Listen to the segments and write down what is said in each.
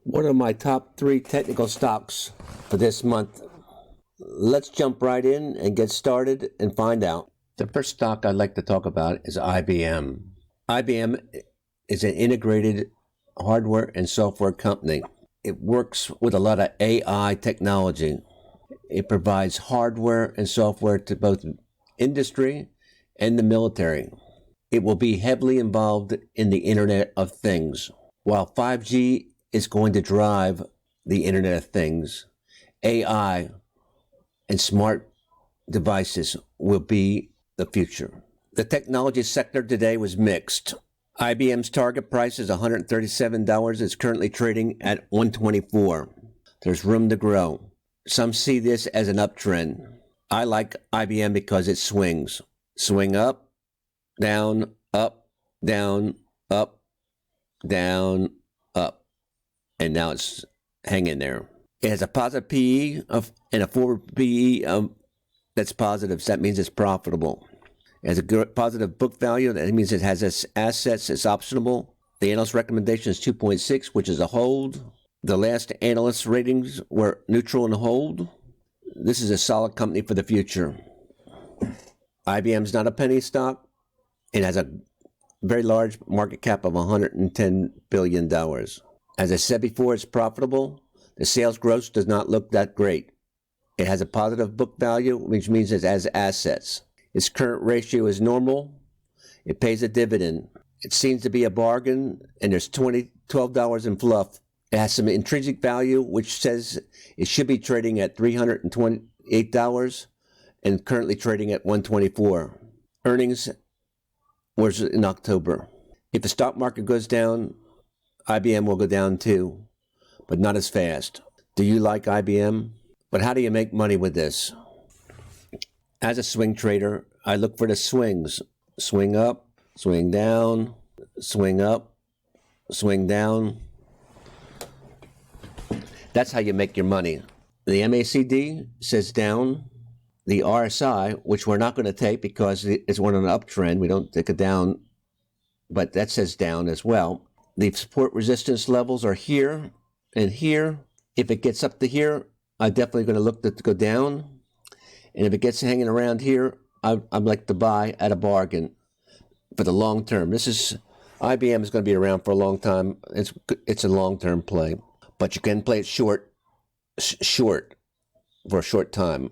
What are my top 3 technical stocks for this month? Let's jump right in and get started and find out. The first stock I'd like to talk about is IBM. IBM is an integrated hardware and software company. It works with a lot of AI technology. It provides hardware and software to both industry and the military. It will be heavily involved in the Internet of Things. While 5G is going to drive the Internet of Things, AI and smart devices will be the future. The technology sector today was mixed. IBM's target price is $137. It's currently trading at $124. There's room to grow. Some see this as an uptrend. I like IBM because it swings. Swing up, down, up, down, up, down, up. And now it's hanging there. It has a positive PE and a forward PE that's positive. So that means it's profitable. It has a positive book value. That means it has assets. It's optionable. The analyst recommendation is 2.6, which is a hold. The last analyst ratings were neutral and hold. This is a solid company for the future. IBM's not a penny stock. It has a very large market cap of $110 billion. As I said before, it's profitable. The sales growth does not look that great. It has a positive book value, which means it has assets. Its current ratio is normal. It pays a dividend. It seems to be a bargain, and there's $12 in fluff. It has some intrinsic value, which says it should be trading at $328 and currently trading at $124. Earnings was in October. If the stock market goes down, IBM will go down too, but not as fast. Do you like IBM? But how do you make money with this? As a swing trader, I look for the swings. Swing up, swing down, swing up, swing down. That's how you make your money. The MACD says down. The RSI, which we're not going to take because it's one on an uptrend. We don't take it down, but that says down as well. The support resistance levels are here and here. If it gets up to here, I'm definitely going to look to go down. And if it gets hanging around here, I'd like to buy at a bargain for the long term. IBM is going to be around for a long time. It's a long-term play, but you can play it short for a short time.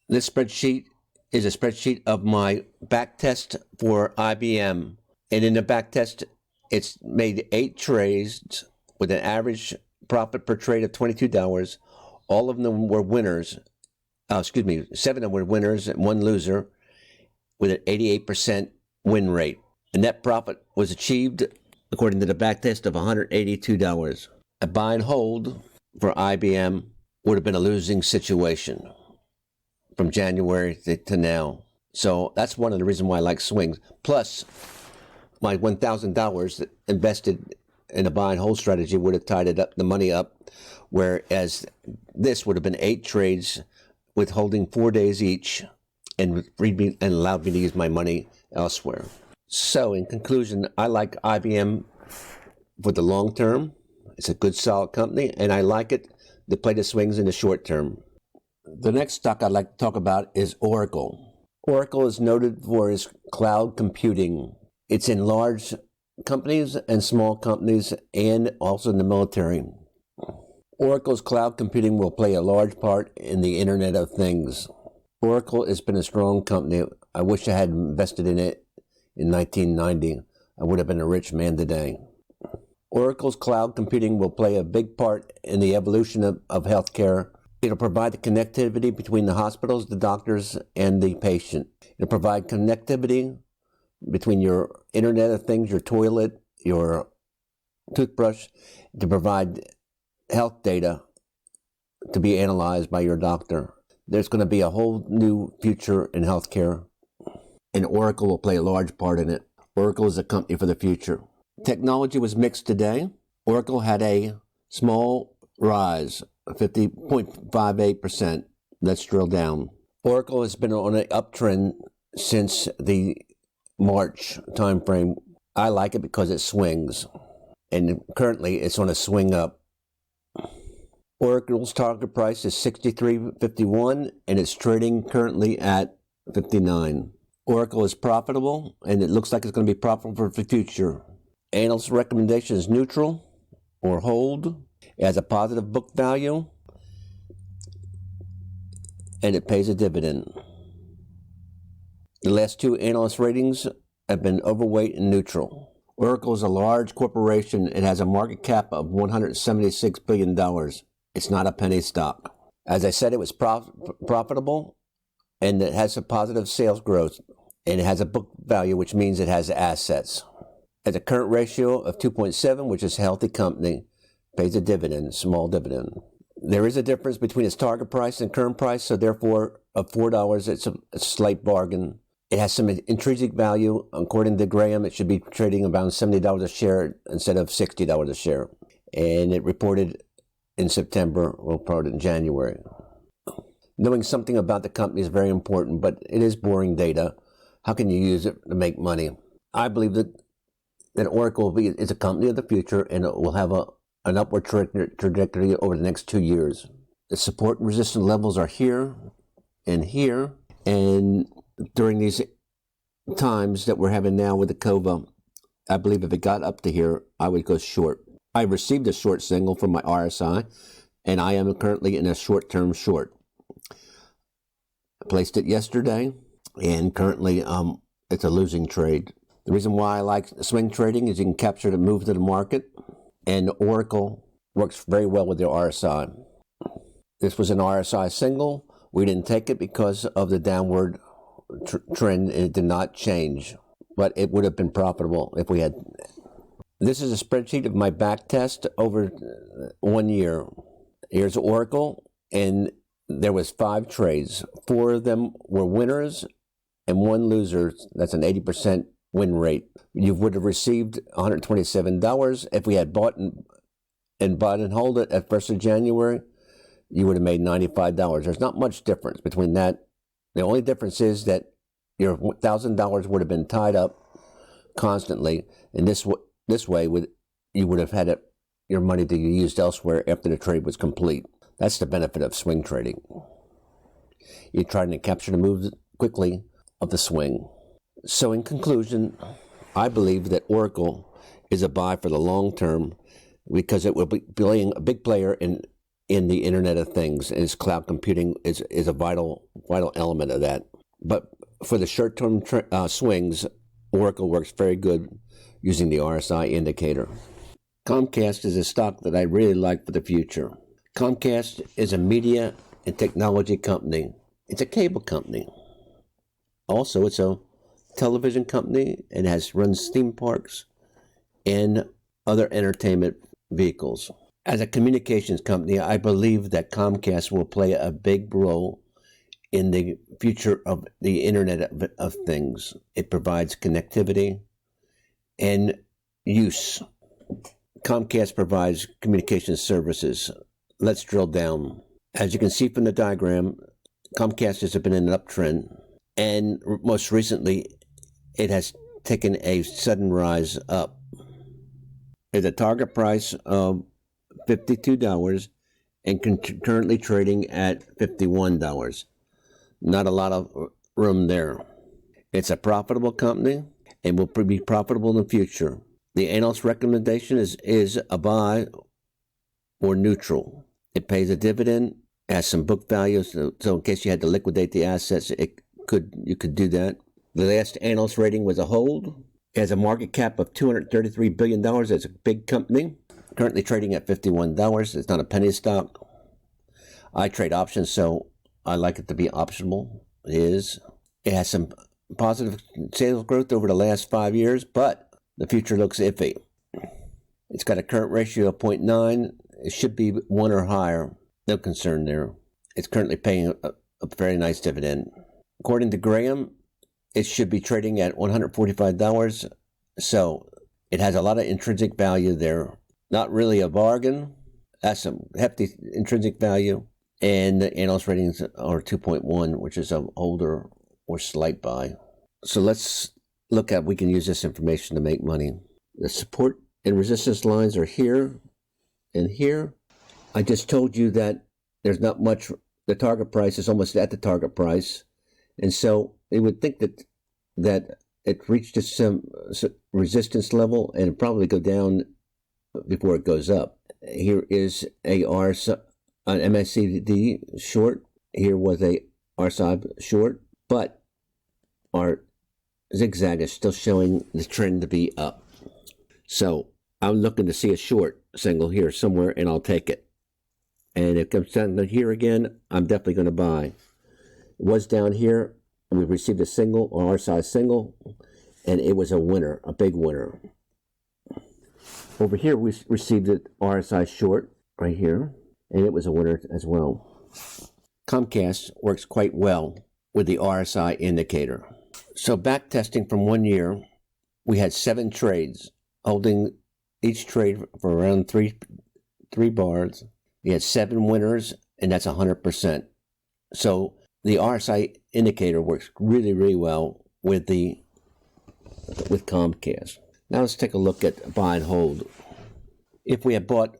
This spreadsheet is a spreadsheet of my back test for IBM. And in the back test, it's made 8 trades with an average profit per trade of $22. All of them were winners. 7 of them were winners and 1 loser with an 88% win rate. The net profit was achieved, according to the back test, of $182. A buy and hold for IBM would have been a losing situation from January to now. So that's one of the reasons why I like swings. Plus, my $1,000 invested in a buy and hold strategy would have tied the money up, whereas this would have been 8 trades with holding 4 days each and allowed me to use my money elsewhere. So in conclusion, I like IBM for the long term. It's a good, solid company, and I like it to play the swings in the short term. The next stock I'd like to talk about is Oracle. Oracle is noted for its cloud computing. It's in large companies and small companies and also in the military. Oracle's cloud computing will play a large part in the Internet of Things. Oracle has been a strong company. I wish I had invested in it in 1990. I would have been a rich man today. Oracle's cloud computing will play a big part in the evolution of healthcare. It'll provide the connectivity between the hospitals, the doctors, and the patient. It'll provide connectivity between your Internet of Things, your toilet, your toothbrush, to provide health data to be analyzed by your doctor. There's going to be a whole new future in healthcare, and Oracle will play a large part in it. Oracle is a company for the future. Technology was mixed today. Oracle had a small rise, 50.58%. Let's drill down. Oracle has been on an uptrend since the March timeframe. I like it because it swings, and currently it's on a swing up. Oracle's target price is $63.51, and it's trading currently at $59. Oracle is profitable, and it looks like it's going to be profitable for the future. Analyst recommendation is neutral or hold. It has a positive book value, and it pays a dividend. The last two analyst ratings have been overweight and neutral. Oracle is a large corporation. It has a market cap of $176 billion. It's not a penny stock. As I said, it was profitable, and it has a positive sales growth, and it has a book value, which means it has assets. At a current ratio of 2.7, which is a healthy company, pays a dividend, small dividend. There is a difference between its target price and current price, so therefore, of $4, it's a slight bargain. It has some intrinsic value. According to Graham, it should be trading around $70 a share instead of $60 a share. And it reported in September, or probably in January. Knowing something about the company is very important, but it is boring data. How can you use it to make money? I believe that Oracle is a company of the future, and it will have an upward trajectory over the next 2 years. The support and resistance levels are here, and during these times that we're having now with the COVID, I believe if it got up to here, I would go short. I received a short signal from my RSI, and I am currently in a short-term short. I placed it yesterday, and currently it's a losing trade. The reason why I like swing trading is you can capture the moves of the market, and Oracle works very well with their RSI. This was an RSI single. We didn't take it because of the downward trend, and it did not change, but it would have been profitable if we had. This is a spreadsheet of my back test over 1 year. Here's Oracle, and there was 5 trades. 4 of them were winners and 1 loser. That's an 80% win rate. You would have received $127 if we had bought and hold it at 1st of January. You would have made $95. There's not much difference between that. The only difference is that your $1,000 would have been tied up constantly, and this way you would have had your money to be used elsewhere after the trade was complete. That's the benefit of swing trading. You're trying to capture the moves quickly of the swing. So in conclusion, I believe that Oracle is a buy for the long term because it will be playing a big player in the Internet of Things, and its cloud computing is a vital element of that. But for the short-term swings, Oracle works very good using the RSI indicator. Comcast is a stock that I really like for the future. Comcast is a media and technology company. It's a cable company. Also, it's a television company and runs theme parks and other entertainment vehicles. As a communications company, I believe that Comcast will play a big role in the future of the Internet of Things. It provides connectivity and use. Comcast provides communication services. Let's drill down. As you can see from the diagram, Comcast has been in an uptrend, and most recently, it has taken a sudden rise up. There's a target price of $52 and currently trading at $51. Not a lot of room there. It's a profitable company and will be profitable in the future. The analyst recommendation is a buy or neutral. It pays a dividend, has some book value, so in case you had to liquidate the assets, you could do that. The last analyst rating was a hold. It has a market cap of $233 billion. It's a big company. Currently trading at $51. It's not a penny stock. I trade options, so I like it to be optional. It has some positive sales growth over the last 5 years, but the future looks iffy. It's got a current ratio of 0.9. It should be 1 or higher. No concern there. It's currently paying a very nice dividend. According to Graham, it should be trading at $145. So it has a lot of intrinsic value there. Not really a bargain. That's some hefty intrinsic value. And the analyst ratings are 2.1, which is an older or slight buy. So let's look at, we can use this information to make money. The support and resistance lines are here and here. I just told you that there's not much, the target price is almost at the target price. And so it would think that it reached some resistance level and it'll probably go down before it goes up. Here is an MACD short. Here was a RSI short, but our zigzag is still showing the trend to be up. So I'm looking to see a short signal here somewhere, and I'll take it. And if it comes down to here again, I'm definitely going to buy. It was down here, and we received a single, or RSI single, and it was a winner, a big winner. Over here, we received an RSI short right here, and it was a winner as well. Comcast works quite well with the RSI indicator. So back testing from 1 year, we had 7 trades, holding each trade for around three bars. We had 7 winners, and that's 100%. So the RSI indicator works really, really well with Comcast. Now let's take a look at buy and hold. If we had bought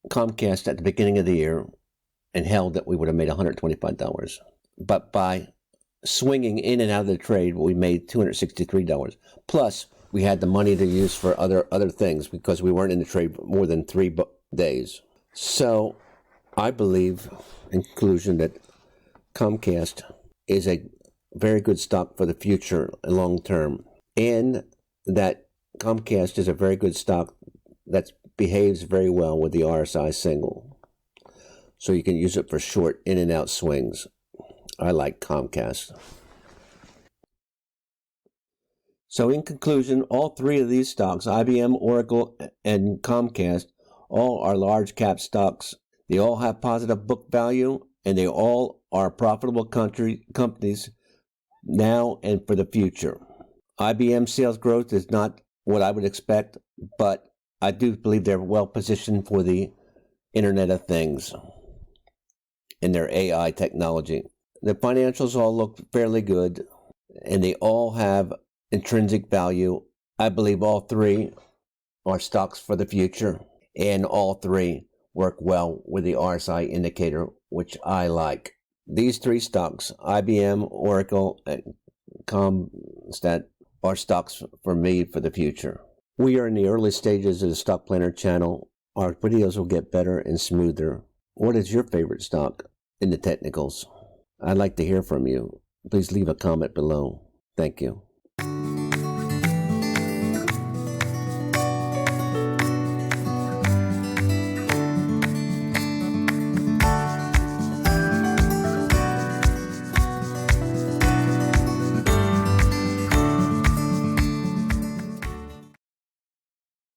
Comcast at the beginning of the year and held it, we would have made $125. But by swinging in and out of the trade, we made $263. Plus, we had the money to use for other things because we weren't in the trade more than 3 days. So I believe, in conclusion, that Comcast is a very good stock for the future long term, and that Comcast is a very good stock that behaves very well with the RSI single. So you can use it for short in and out swings. I like Comcast. So in conclusion, all 3 of these stocks, IBM, Oracle, and Comcast, all are large cap stocks. They all have positive book value, and they all are profitable companies now and for the future. IBM sales growth is not what I would expect, but I do believe they're well positioned for the Internet of Things and their AI technology. The financials all look fairly good, and they all have intrinsic value. I believe all 3 are stocks for the future, and all 3 work well with the RSI indicator, which I like. These 3 stocks, IBM, Oracle, and Comcast, are stocks for me for the future. We are in the early stages of the Stock Planner channel. Our videos will get better and smoother. What is your favorite stock in the technicals? I'd like to hear from you. Please leave a comment below. Thank you.